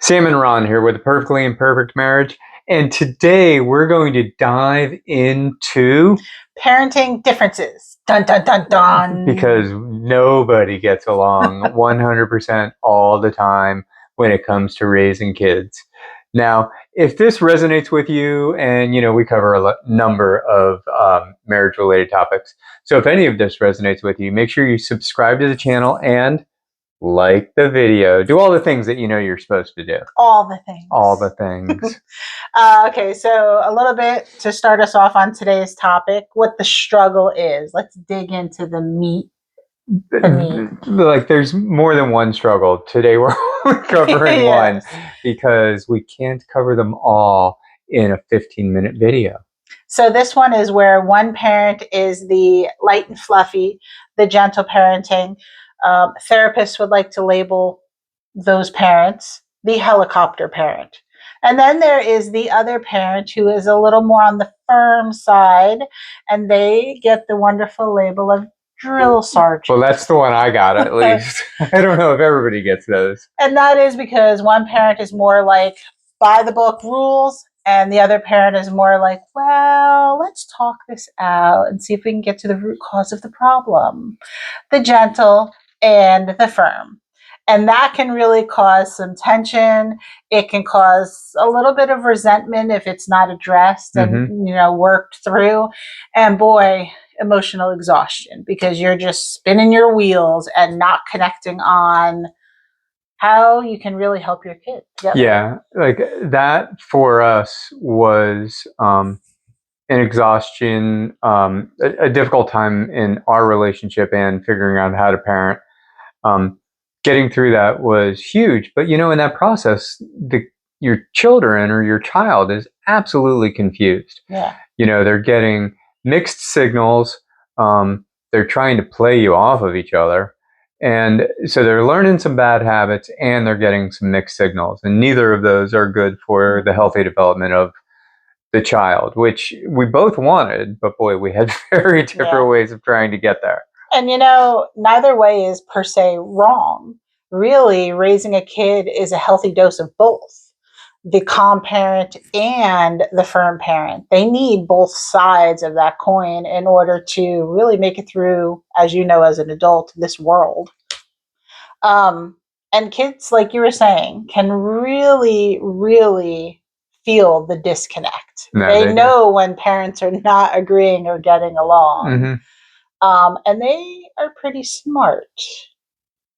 Sam and Ron here with A Perfectly Imperfect Marriage. And today we're going to dive into parenting differences. Dun, dun, dun, dun. because nobody gets along 100% all the time when it comes to raising kids. Now, if this resonates with you, and we cover a number of marriage-related topics, so if any of this resonates with you, make sure you subscribe to the channel and like the video. Do all the things that you're supposed to do. All the things. All the things. Okay, so a little bit to start us off on today's topic, what the struggle is. Let's dig into the meat. Like there's more than one struggle. Today we're covering Yes. one because we can't cover them all in a 15-minute video. So this one is where one parent is the light and fluffy, the gentle parenting. Therapists would like to label those parents the helicopter parent. And then there is the other parent who is a little more on the firm side, and they get the wonderful label of drill sergeant. Well, that's the one I got, at least. I don't know if everybody gets those. And that is because one parent is more like by the book rules, and the other parent is more like, well, let's talk this out and see if we can get to the root cause of the problem. The gentle and the firm. And that can really cause some tension. It can cause a little bit of resentment if it's not addressed and worked through. And boy, emotional exhaustion, because you're just spinning your wheels and not connecting on how you can really help your kid together. Yeah, like that for us was an exhaustion, a difficult time in our relationship and figuring out how to parent. Getting through that was huge. But in that process, your children or your child is absolutely confused. Yeah. They're getting mixed signals. They're trying to play you off of each other. And so they're learning some bad habits and they're getting some mixed signals. And neither of those are good for the healthy development of the child, which we both wanted. But boy, we had very different ways of trying to get there. And neither way is per se wrong. Really, raising a kid is a healthy dose of both. The calm parent and the firm parent. They need both sides of that coin in order to really make it through, as you know, as an adult, this world. And kids, like you were saying, can really, really feel the disconnect. They know when parents are not agreeing or getting along. And they are pretty smart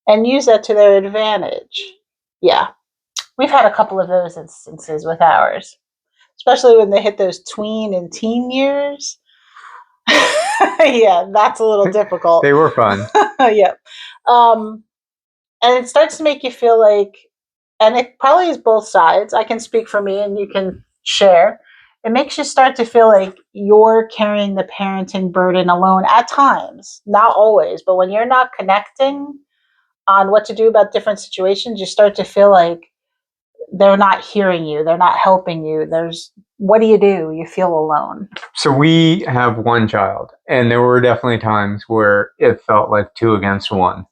and use that to their advantage. Yeah. We've had a couple of those instances with ours, especially when they hit those tween and teen years. Yeah, that's a little difficult. They were fun. Yeah. And it starts to make you feel like, and it probably is both sides. I can speak for me and you can share. It makes you start to feel like you're carrying the parenting burden alone at times, not always, but when you're not connecting on what to do about different situations, you start to feel like they're not hearing you. They're not helping you. What do? You feel alone. So we have one child, and there were definitely times where it felt like 2 against 1,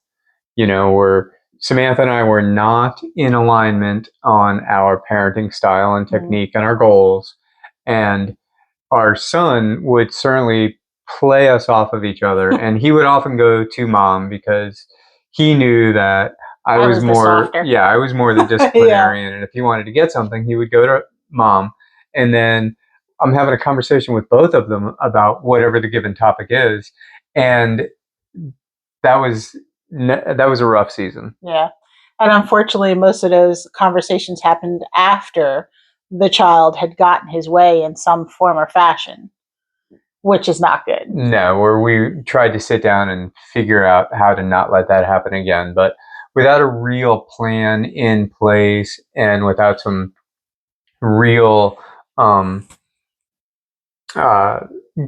where Samantha and I were not in alignment on our parenting style and technique and our goals. And our son would certainly play us off of each other. And he would often go to mom because he knew that I was more the disciplinarian. And if he wanted to get something, he would go to mom. And then I'm having a conversation with both of them about whatever the given topic is. And that was a rough season. Yeah. And unfortunately, most of those conversations happened after the child had gotten his way in some form or fashion, which is not good. No, where we tried to sit down and figure out how to not let that happen again. But without a real plan in place and without some real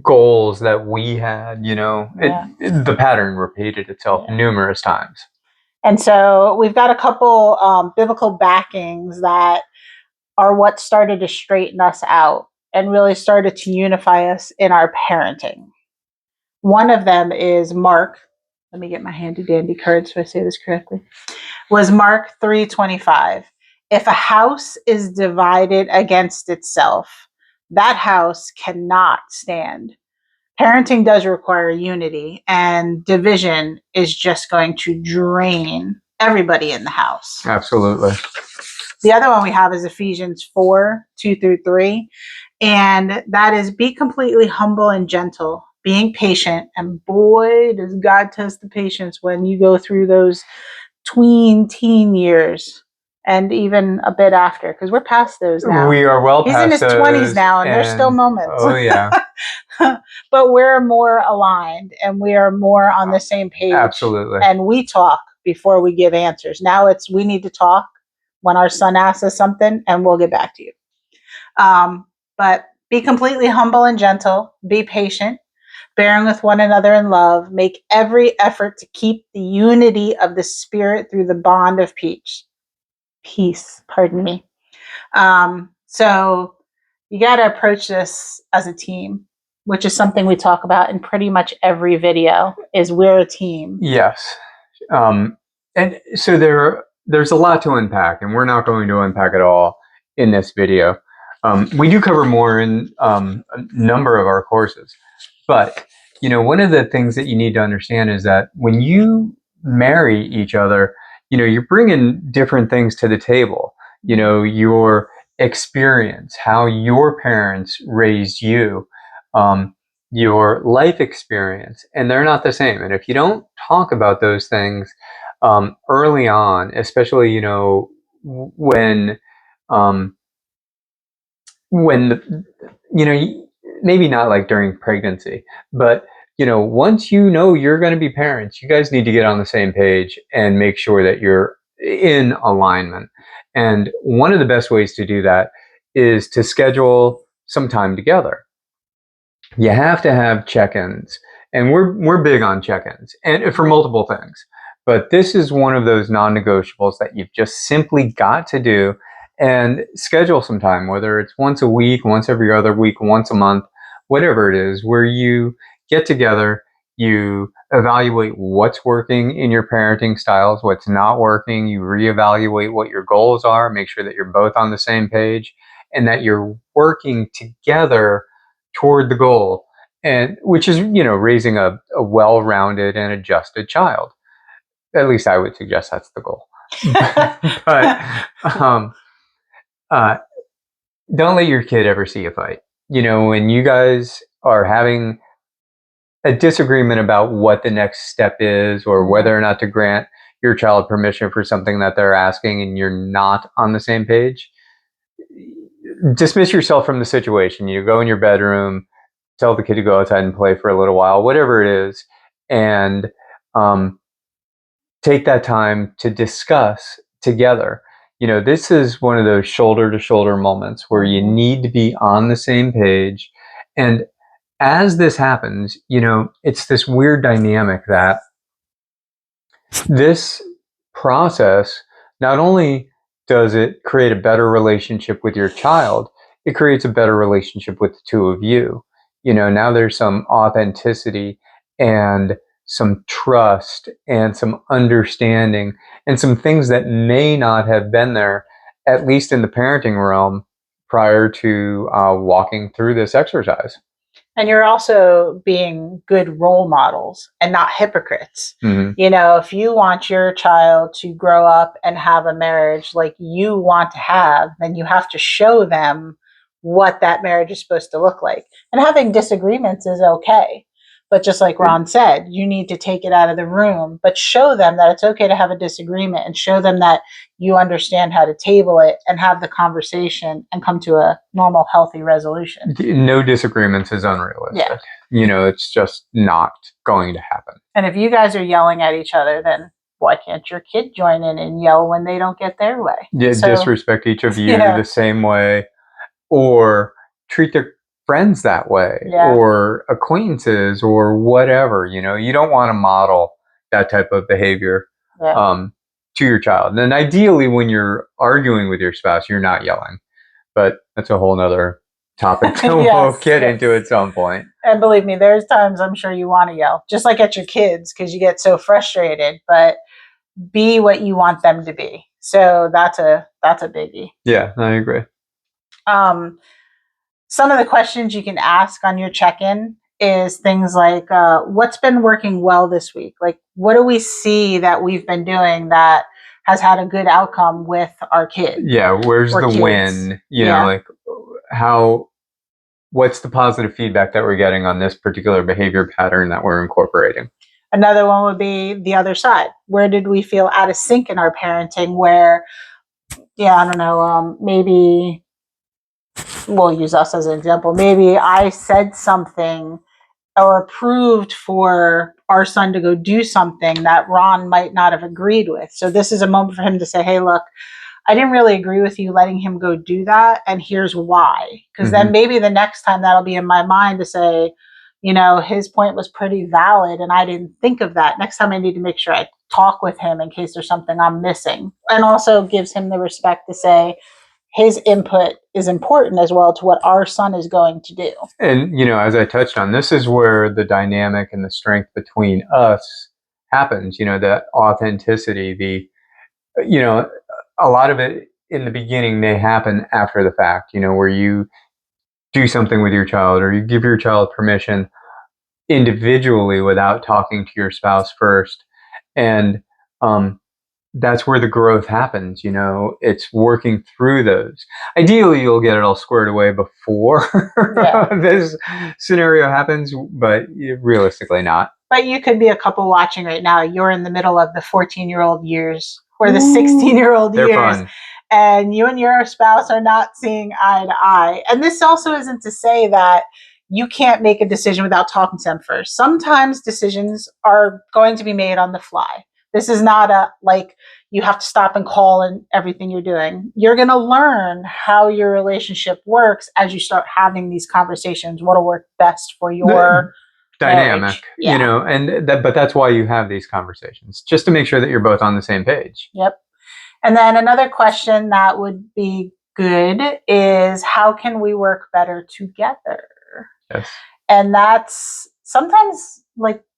goals that we had, the pattern repeated itself numerous times. And so we've got a couple biblical backings that are what started to straighten us out and really started to unify us in our parenting. One of them is Mark. Let me get my handy dandy card so I say this correctly. Was Mark 3:25. If a house is divided against itself, that house cannot stand. Parenting does require unity, and division is just going to drain everybody in the house. Absolutely. The other one we have is Ephesians 4:2-3. And that is be completely humble and gentle, being patient. And boy, does God test the patience when you go through those teen years and even a bit after, because we're past those now. We are well He's past in his those, 20s now, and there's still moments. Oh, yeah. But we're more aligned and we are more on the same page. Absolutely. And we talk before we give answers. Now it's we need to talk when our son asks us something, and we'll get back to you. But be completely humble and gentle. Be patient, bearing with one another in love. Make every effort to keep the unity of the Spirit through the bond of peace. Pardon me. So you got to approach this as a team, which is something we talk about in pretty much every video, is we're a team. Yes. And so there's a lot to unpack, and we're not going to unpack it all in this video. We do cover more in a number of our courses. But, one of the things that you need to understand is that when you marry each other, you're bringing different things to the table. Your experience, how your parents raised you, your life experience, and they're not the same. And if you don't talk about those things early on, especially, when maybe not like during pregnancy, but once you're going to be parents, you guys need to get on the same page and make sure that you're in alignment. And one of the best ways to do that is to schedule some time together. You have to have check-ins, and we're big on check-ins, and for multiple things. But this is one of those non-negotiables that you've just simply got to do. And schedule some time, whether it's once a week, once every other week, once a month, whatever it is, where you get together, you evaluate what's working in your parenting styles, what's not working, you reevaluate what your goals are, make sure that you're both on the same page, and that you're working together toward the goal, and which is, raising a well-rounded and adjusted child. At least I would suggest that's the goal. But don't let your kid ever see you fight. When you guys are having a disagreement about what the next step is, or whether or not to grant your child permission for something that they're asking, and you're not on the same page, dismiss yourself from the situation. You go in your bedroom, tell the kid to go outside and play for a little while, whatever it is, and take that time to discuss together. This is one of those shoulder-to-shoulder moments where you need to be on the same page. And as this happens, it's this weird dynamic that this process, not only does it create a better relationship with your child, it creates a better relationship with the two of you. Now there's some authenticity and some trust and some understanding and some things that may not have been there, at least in the parenting realm, prior to walking through this exercise. And you're also being good role models and not hypocrites. Mm-hmm. If you want your child to grow up and have a marriage like you want to have, then you have to show them what that marriage is supposed to look like. And having disagreements is okay. But just like Ron said, you need to take it out of the room, but show them that it's okay to have a disagreement, and show them that you understand how to table it and have the conversation and come to a normal, healthy resolution. No disagreements is unrealistic. Yeah. It's just not going to happen. And if you guys are yelling at each other, then why can't your kid join in and yell when they don't get their way? Yeah, disrespect each of you the same way, or treat their friends that way, or acquaintances, or whatever. You don't want to model that type of behavior to your child. And ideally, when you're arguing with your spouse, you're not yelling. But that's a whole nother topic that we'll get into at some point. And believe me, there's times I'm sure you want to yell, just like at your kids, because you get so frustrated. But be what you want them to be. So that's a biggie. Yeah, I agree. Some of the questions you can ask on your check-in is things like, what's been working well this week? Like, what do we see that we've been doing that has had a good outcome with our kids? Yeah, where's the kids. win? You know, like what's the positive feedback that we're getting on this particular behavior pattern that we're incorporating? Another one would be the other side. Where did we feel out of sync in our parenting where, I don't know, maybe we'll use us as an example. Maybe I said something or approved for our son to go do something that Ron might not have agreed with. So this is a moment for him to say, hey, look, I didn't really agree with you letting him go do that. And here's why. Because then maybe the next time that'll be in my mind to say, his point was pretty valid and I didn't think of that. Next time I need to make sure I talk with him in case there's something I'm missing. And also gives him the respect to say his input is important as well to what our son is going to do. And, as I touched on, this is where the dynamic and the strength between us happens, that authenticity, a lot of it in the beginning may happen after the fact, where you do something with your child or you give your child permission individually without talking to your spouse first. And that's where the growth happens. It's working through those. Ideally, you'll get it all squared away before this scenario happens, but realistically not. But you could be a couple watching right now. You're in the middle of the 14-year-old years or the 16-year-old years. Fun. And you and your spouse are not seeing eye to eye. And this also isn't to say that you can't make a decision without talking to them first. Sometimes decisions are going to be made on the fly. This is not you have to stop and call and everything you're doing. You're going to learn how your relationship works as you start having these conversations. What'll work best for your dynamic, but that's why you have these conversations, just to make sure that you're both on the same page. Yep. And then another question that would be good is, how can we work better together? Yes. And that's sometimes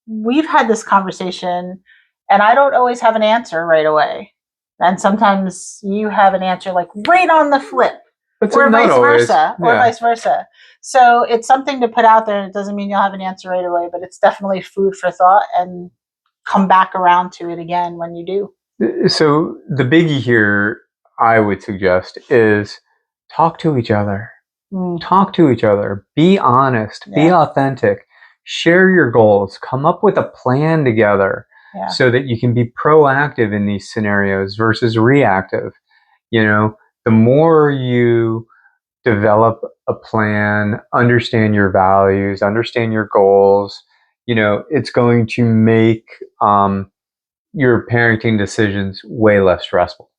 we've had this conversation and I don't always have an answer right away. And sometimes you have an answer right on the flip. Or vice versa. So it's something to put out there. It doesn't mean you'll have an answer right away, but it's definitely food for thought, and come back around to it again when you do. So the biggie here, I would suggest, is talk to each other. Talk to each other. Be honest. Be authentic. Share your goals. Come up with a plan together so that you can be proactive in these scenarios versus reactive. The more you develop a plan, understand your values, understand your goals, it's going to make your parenting decisions way less stressful.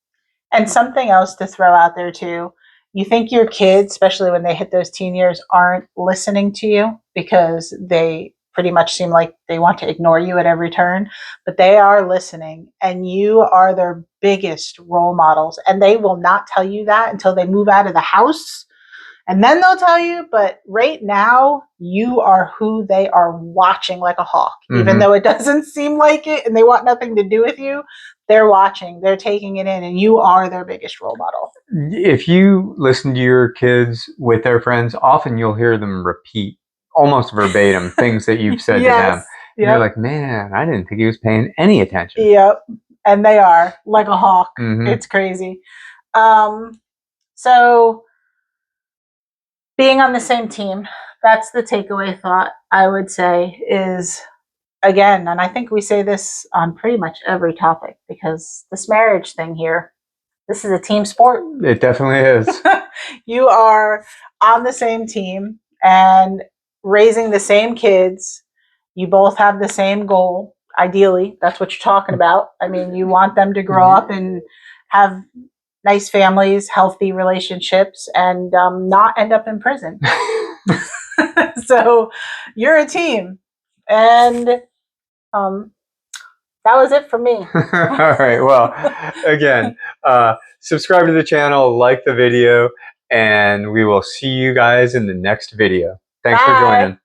And something else to throw out there too, you think your kids, especially when they hit those teen years, aren't listening to you because they pretty much seem like they want to ignore you at every turn, but they are listening and you are their biggest role models. And they will not tell you that until they move out of the house. And then they'll tell you, but right now you are who they are watching like a hawk, even though it doesn't seem like it and they want nothing to do with you. They're watching, they're taking it in, and you are their biggest role model. If you listen to your kids with their friends, often you'll hear them repeat almost verbatim things that you've said to them. Yep. You're like, man, I didn't think he was paying any attention. Yep. And they are like a hawk. It's crazy. So being on the same team, that's the takeaway thought, I would say, is, again, and I think we say this on pretty much every topic, because this marriage thing here, this is a team sport. It definitely is. You are on the same team and raising the same kids. You both have the same goal. Ideally, that's what you're talking about. I mean, you want them to grow up and have nice families, healthy relationships, and not end up in prison. So you're a team. And that was it for me. All right. Well, again, subscribe to the channel, like the video, and we will see you guys in the next video. Thanks for joining.